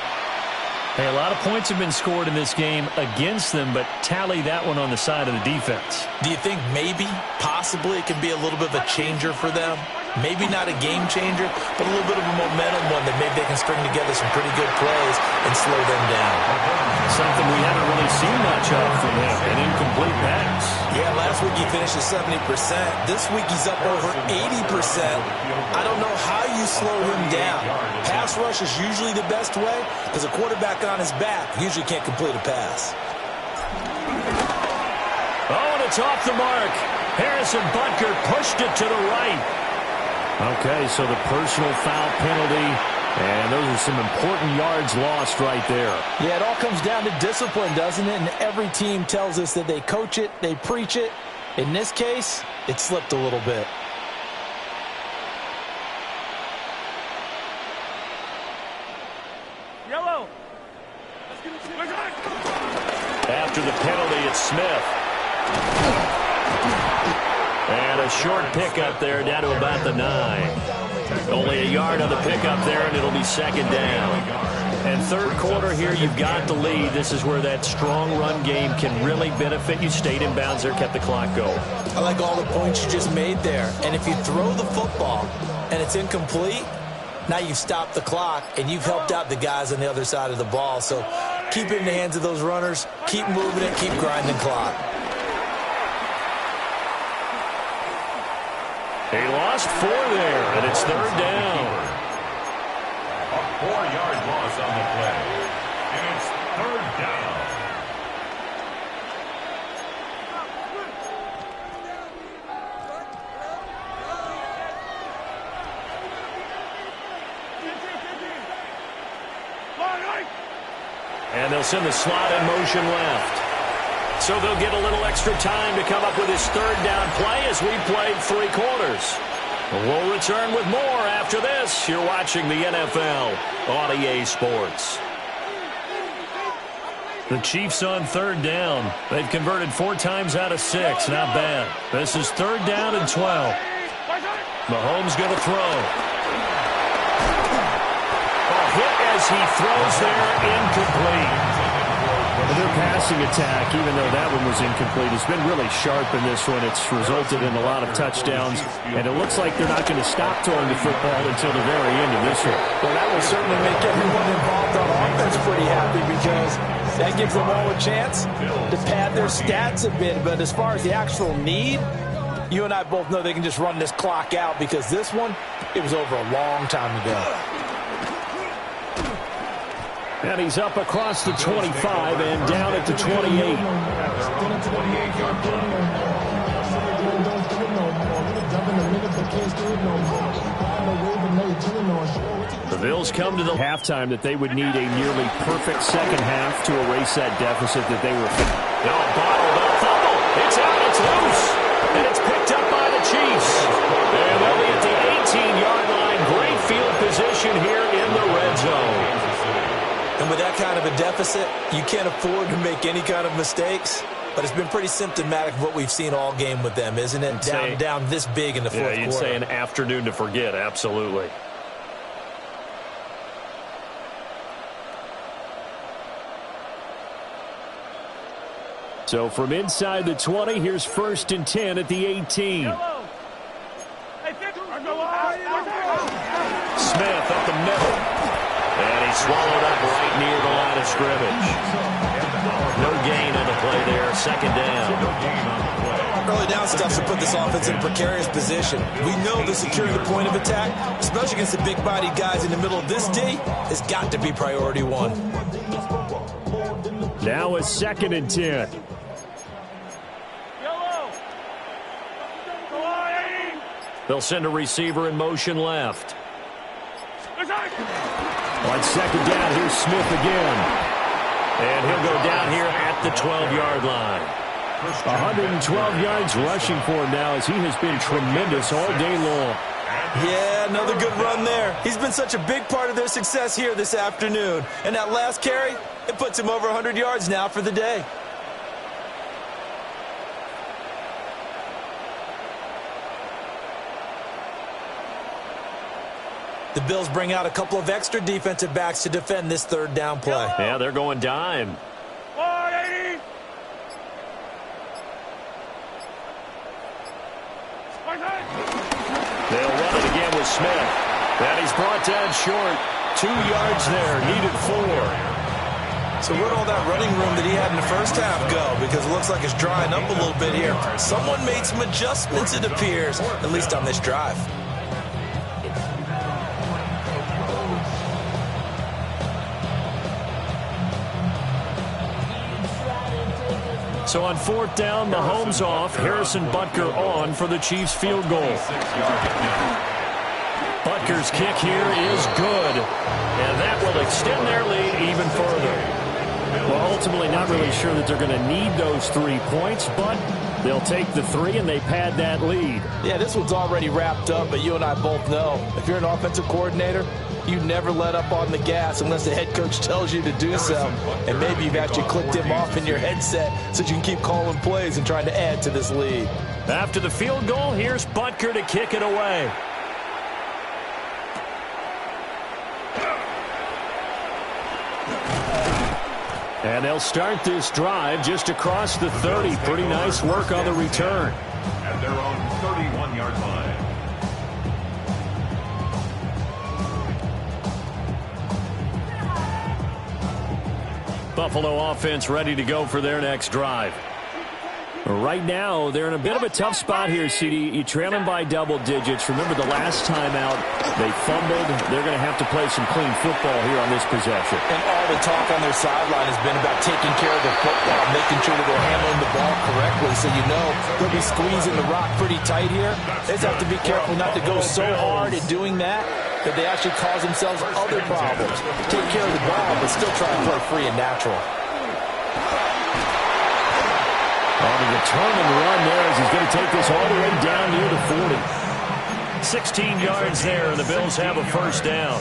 Hey, a lot of points have been scored in this game against them, but tally that one on the side of the defense. Do you think maybe, possibly, it can be a little bit of a changer for them? Maybe not a game changer, but a little bit of a momentum one that maybe they can string together some pretty good plays and slow them down. Something we haven't really seen much of from him, an incomplete pass. Yeah, last week he finished at 70%. This week he's up over 80%. I don't know how you slow him down. Pass rush is usually the best way because a quarterback on his back usually can't complete a pass. Oh, and it's off the mark. Harrison Butker pushed it to the right. Okay, so the personal foul penalty, and those are some important yards lost right there. Yeah, it all comes down to discipline, doesn't it? And every team tells us that they coach it, they preach it. In this case, it slipped a little bit. Yellow. After the penalty, it's Smith. And a short pickup there down to about the 9. Only a yard on the pickup there, and it'll be second down. And third quarter here, you've got the lead. This is where that strong run game can really benefit you. Stayed in bounds there, kept the clock going. I like all the points you just made there. And if you throw the football and it's incomplete, now you've stopped the clock and you've helped out the guys on the other side of the ball. So keep it in the hands of those runners. Keep moving it. Keep grinding clock. They lost 4 there, and it's third down. A 4-yard loss on the play. And it's third down. And they'll send the slot in motion left. So they'll get a little extra time to come up with his third down play as we played 3 quarters. We'll return with more after this. You're watching the NFL on EA Sports. The Chiefs on third down. They've converted 4 times out of 6. Not bad. This is third down and 12. Mahomes going to throw. A hit as he throws there, incomplete. Their passing attack, even though that one was incomplete, has been really sharp in this one. It's resulted in a lot of touchdowns, and it looks like they're not going to stop throwing the football until the very end of this one. Well, that will certainly make everyone involved on offense pretty happy because that gives them all a chance to pad their stats a bit. But as far as the actual need, you and I both know they can just run this clock out because this one, it was over a long time ago. And he's up across the 25 and down at the 28. The Bills come to the halftime that they would need a nearly perfect second half to erase that deficit that they were facing. No, bottled up, fumble. It's out, it's loose. And it's picked up by the Chiefs. And they'll be at the 18-yard line. Great field position here in the red zone. And with that kind of a deficit, you can't afford to make any kind of mistakes. But it's been pretty symptomatic of what we've seen all game with them, isn't it? Down this big in the fourth quarter. Yeah, you'd say an afternoon to forget, absolutely. So from inside the 20, here's 1st and 10 at the 18. Smith up the middle. And he's swallowed up right near the line of scrimmage. No gain on the play there. Second down. Early down stuff to put this offense in a precarious position. We know that securing the point of attack, especially against the big-bodied guys in the middle of this D, has got to be priority 1. Now it's 2nd and 10. They'll send a receiver in motion left. On second down, here's Smith again. And he'll go down here at the 12-yard line. 112 yards rushing for him now as he has been tremendous all day long. Yeah, another good run there. He's been such a big part of their success here this afternoon. And that last carry, it puts him over 100 yards now for the day. The Bills bring out a couple of extra defensive backs to defend this third down play. Yeah, they're going dime. They'll run it to Smith. And he's brought down short. 2 yards there, needed 4. So where'd all that running room that he had in the first half go? Because it looks like it's drying up a little bit here. Someone made some adjustments, it appears, at least on this drive. So on 4th down, Mahomes off, Harrison Butker on for the Chiefs field goal. Butker's kick here is good, and that will extend their lead even further. Well, ultimately not really sure that they're going to need those 3 points, but they'll take the 3 and they pad that lead. Yeah, this one's already wrapped up, but you and I both know if you're an offensive coordinator, you never let up on the gas unless the head coach tells you to do so. And maybe you've actually clicked him off in your headset so you can keep calling plays and trying to add to this lead. After the field goal, here's Butker to kick it away. And they'll start this drive just across the 30. Pretty nice work on the return. At their own 31-yard line. Buffalo offense ready to go for their next drive. Right now, they're in a bit of a tough spot here, CD. You trail them by double digits. Remember the last time out, they fumbled. They're going to have to play some clean football here on this possession. And all the talk on their sideline has been about taking care of the football, making sure that they're handling the ball correctly. So you know they'll be squeezing the rock pretty tight here. They just have to be careful not to go so hard at doing that they actually cause themselves other problems. Take care of the ball, but still try and play free and natural. On the return and run there as he's going to take this all the way down near the 40. 16 yards there, and the Bills have a first down.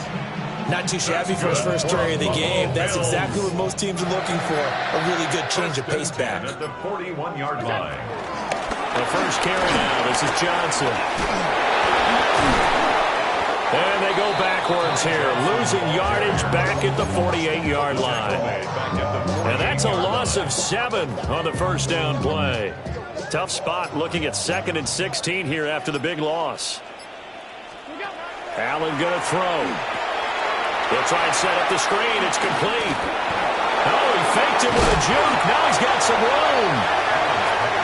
Not too shabby for his first carry of the game. That's exactly what most teams are looking for. A really good change of pace back. At the 41-yard line. The first carry now. This is Johnson. And they go backwards here, losing yardage back at the 48-yard line. And that's a loss of 7 on the first down play. Tough spot looking at 2nd and 16 here after the big loss. Allen going to throw. He'll try and set up the screen. It's complete. Oh, he faked it with a juke. Now he's got some room.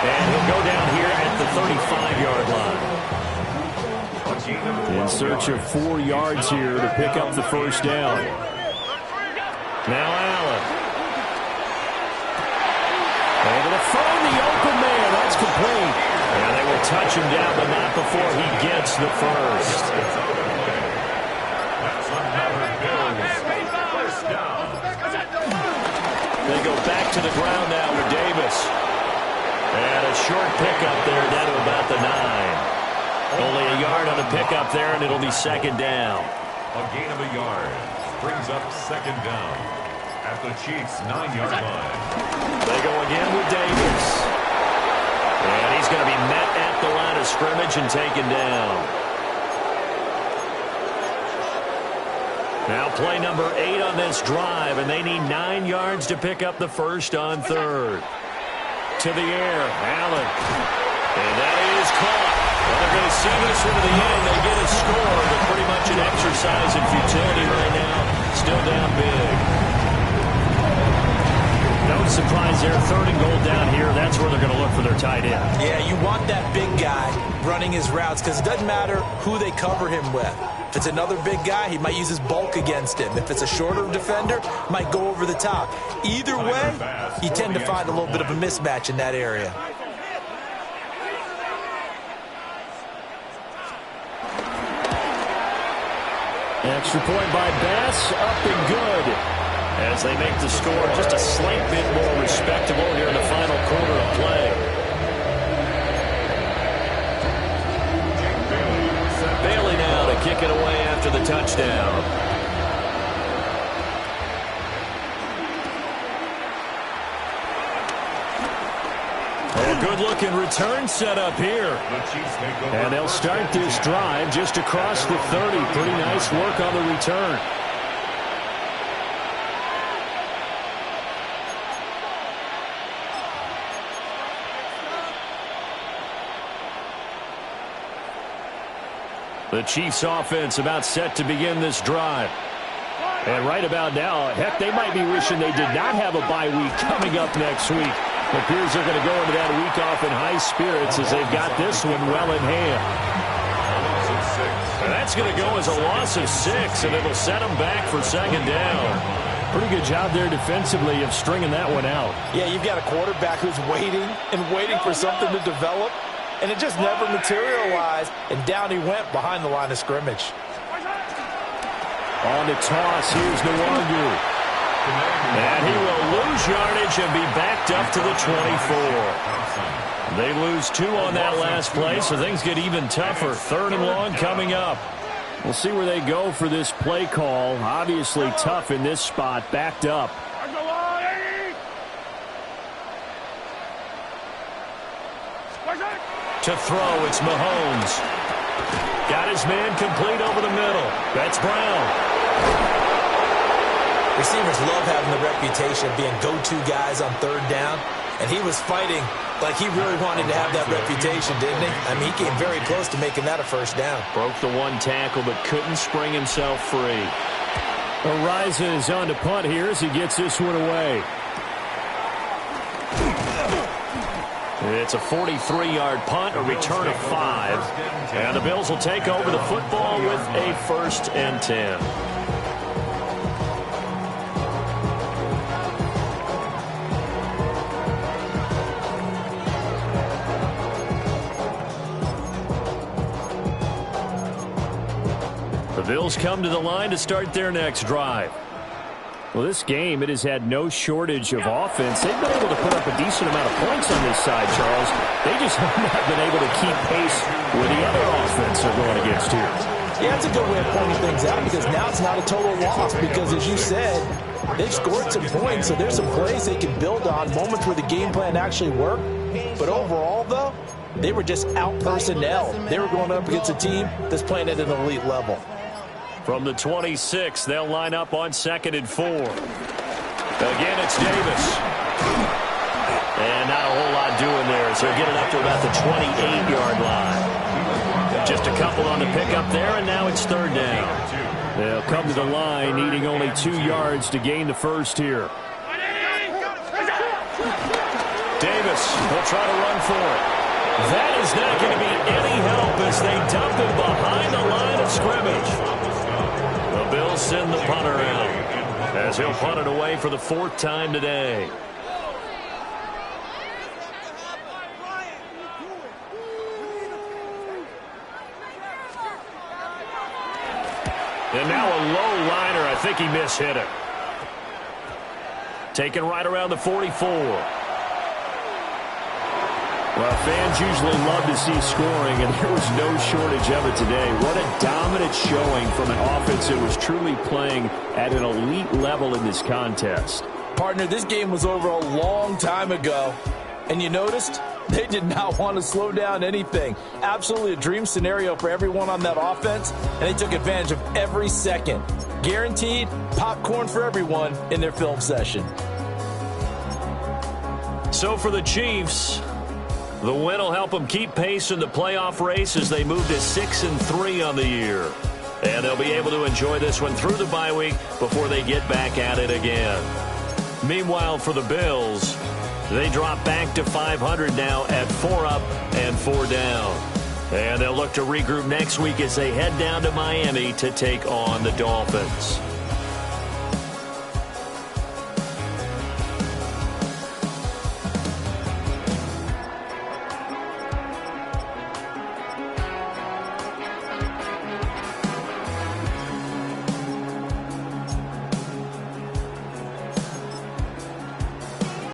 And he'll go down here at the 35-yard line. In search of 4 yards here to pick up the first down. Now Allen. Able to find the open man. That's complete. And they will touch him down, but not before he gets the first. That's another Bills first down. They go back to the ground now with Davis. And a short pickup there down to about the 9. Only a yard on the pickup there, and it'll be 2nd down. A gain of a yard brings up 2nd down at the Chiefs' 9-yard line. They go again with Davis. And he's going to be met at the line of scrimmage and taken down. Now play number 8 on this drive, and they need 9 yards to pick up the first on 3rd. To the air, Allen. And that is caught. Well, they're going to see this one to the end. They get a score, but pretty much an exercise in futility right now. Still down big. No surprise there. 3rd and goal down here. That's where they're going to look for their tight end. Yeah, you want that big guy running his routes because it doesn't matter who they cover him with. If it's another big guy, he might use his bulk against him. If it's a shorter defender, might go over the top. Either way, you tend to find a little bit of a mismatch in that area. Extra point by Bass, up and good. As they make the score just a slight bit more respectable here in the final quarter of play. Bailey now to kick it away after the touchdown. A good-looking return set up here. And they'll start this drive just across the 30. Pretty nice work on the return. The Chiefs offense about set to begin this drive. And right about now, heck, they might be wishing they did not have a bye week coming up next week. It appears they're going to go into that week off in high spirits as they've got this one well in hand. And that's going to go as a loss of 6, and it'll set them back for second down. Pretty good job there defensively of stringing that one out. Yeah, you've got a quarterback who's waiting and waiting for something to develop, and it just never materialized, and down he went behind the line of scrimmage. On the toss, here's Nwangu. And he will lose yardage and be backed up to the 24. They lose 2 on that last play, so things get even tougher. 3rd and long coming up. We'll see where they go for this play call. Obviously tough in this spot, backed up. To throw, it's Mahomes. Got his man complete over the middle. That's Brown. Receivers love having the reputation of being go-to guys on 3rd down, and he was fighting like he really wanted to have that reputation, didn't he? I mean, he came very close to making that a 1st down. Broke the 1 tackle, but couldn't spring himself free. Ariza is on to punt here as he gets this one away. It's a 43-yard punt, a return of 5. And the Bills will take over the football with a 1st and 10. The Bills come to the line to start their next drive. Well, this game, it has had no shortage of offense. They've been able to put up a decent amount of points on this side, Charles. They just have not been able to keep pace with the other offense they're going against here. Yeah, that's a good way of pointing things out because now it's not a total loss because, as you said, they've scored some points, so there's some plays they can build on, moments where the game plan actually worked. But overall, though, they were just out-personnel. They were going up against a team that's playing at an elite level. From the 26, they'll line up on 2nd and 4. Again, it's Davis. And not a whole lot doing there, so they'll get it up to about the 28-yard line. Just a couple on the pickup there, and now it's 3rd down. They'll come to the line, needing only 2 yards to gain the 1st here. Davis will try to run for it. That is not going to be any help as they dump him behind the line of scrimmage. The Bills send the punter out as he'll punt it away for the 4th time today. And now a low liner. I think he mishit it. Taken right around the 44. Well, fans usually love to see scoring, and there was no shortage of it today. What a dominant showing from an offense that was truly playing at an elite level in this contest. Partner, this game was over a long time ago, and you noticed they did not want to slow down anything. Absolutely a dream scenario for everyone on that offense, and they took advantage of every second. Guaranteed popcorn for everyone in their film session. So for the Chiefs, the win will help them keep pace in the playoff race as they move to 6-3 on the year. And they'll be able to enjoy this one through the bye week before they get back at it again. Meanwhile, for the Bills, they drop back to 500 now at 4 up and 4 down. And they'll look to regroup next week as they head down to Miami to take on the Dolphins.